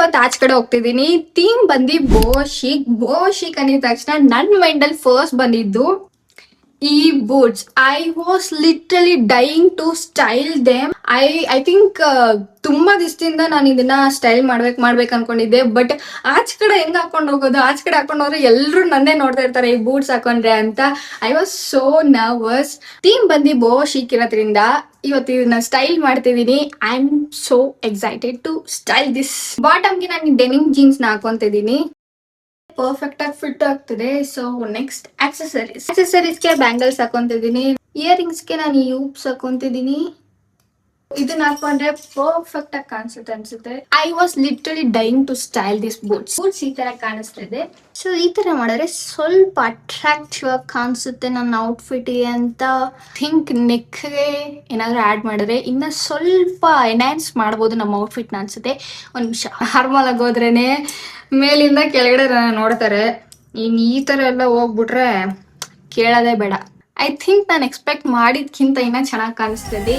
ಇವತ್ತು ಆಚೆ ಕಡೆ ಹೋಗ್ತಿದ್ದೀನಿ. ಥೀಮ್ ಬಂದು ಬೋಶಿಕ್ ಅಂದಿದ ತಕ್ಷಣ ನನ್ನ ಮೈಂಡಲ್ಲಿ ಫಸ್ಟ್ ಬಂದಿದ್ದು ಈ boots. I was literally dying to style them. I think ತುಂಬಾ ದಿವಸದಿಂದ ನಾನು ಇದನ್ನ ಸ್ಟೈಲ್ ಮಾಡ್ಬೇಕು ಅನ್ಕೊಂಡಿದ್ದೆ. ಬಟ್ ಆಚೆ ಕಡೆ ಹೆಂಗ್ ಹಾಕೊಂಡು ಹೋಗೋದು, ಆಚೆ ಕಡೆ ಹಾಕೊಂಡು ಹೋದ್ರೆ ಎಲ್ಲರೂ ನನ್ನೇ ನೋಡ್ತಾ ಇರ್ತಾರೆ ಈ ಬೂಟ್ಸ್ ಹಾಕೊಂಡ್ರೆ ಅಂತ. I was so nervous. Theme ಬಂದು ಬೋಶಿಕ್ ಇರೋದ್ರಿಂದ ಇವತ್ತು ಇದನ್ನ ಸ್ಟೈಲ್ ಮಾಡ್ತಿದ್ದೀನಿ. I am so excited to style this. ಬಾಟಮ್ಗೆ ನಾನು ಡೆನಿಮ್ ಜೀನ್ಸ್ ನ ಹಾಕೊಂತಿದ್ದೀನಿ. ಪರ್ಫೆಕ್ಟ್ ಆಗಿ ಫಿಟ್ ಆಗ್ತಿದೆ. ಸೊ ನೆಕ್ಸ್ಟ್ ಆಕ್ಸೆಸರೀಸ್ಗೆ ಬ್ಯಾಂಗಲ್ಸ್ ಹಾಕೊಂತಿದ್ದೀನಿ. ಇಯರಿಂಗ್ಸ್ಗೆ ನಾನು ಯೂಪ್ಸ್ ಹಾಕೊಂತಿದ್ದೀನಿ. ಇದನ್ನ ಹಾಕೊಂಡ್ರೆ ಪರ್ಫೆಕ್ಟ್ ಆಗಿ ಕಾಣಿಸುತ್ತೆ ಅನ್ಸುತ್ತೆ. I was literally dying to style this boots. ಈ ತರ ಕಾಣಿಸ್ತಿದೆ. ಸೊ ಈ ತರ ಮಾಡಿದ್ರೆ ಸ್ವಲ್ಪ ಅಟ್ರಾಕ್ಟಿವ್ ಆಗಿ ಕಾಣಿಸುತ್ತೆ ನನ್ನ ಔಟ್ಫಿಟ್ ಅಂತ. ಥಿಂಕ್ ನೆಕ್ಗೆ ಏನಾದ್ರು ಆಡ್ ಮಾಡಿದ್ರೆ ಇನ್ನ ಸ್ವಲ್ಪ ಎನ್ಹಾನ್ಸ್ ಮಾಡ್ಬೋದು ನಮ್ಮ ಔಟ್ಫಿಟ್ ನ ಅನ್ಸುತ್ತೆ. ಒಂದ್ ನಿಮಿಷ. ನಾರ್ಮಲ್ ಆಗಿ ಹೋದ್ರೇನೆ ಮೇಲಿಂದ ಕೆಳಗಡೆ ನೋಡ್ತಾರೆ. ಇನ್ ಈ ತರ ಎಲ್ಲ ಹೋಗ್ಬಿಟ್ರೆ ಕೇಳೋದೇ ಬೇಡ. ಐ ಥಿಂಕ್ ನಾನು ಎಕ್ಸ್ಪೆಕ್ಟ್ ಮಾಡಿದ್ಕಿಂತ ಇನ್ನ ಚೆನ್ನಾಗಿ ಕಾಣಿಸ್ತದೆ.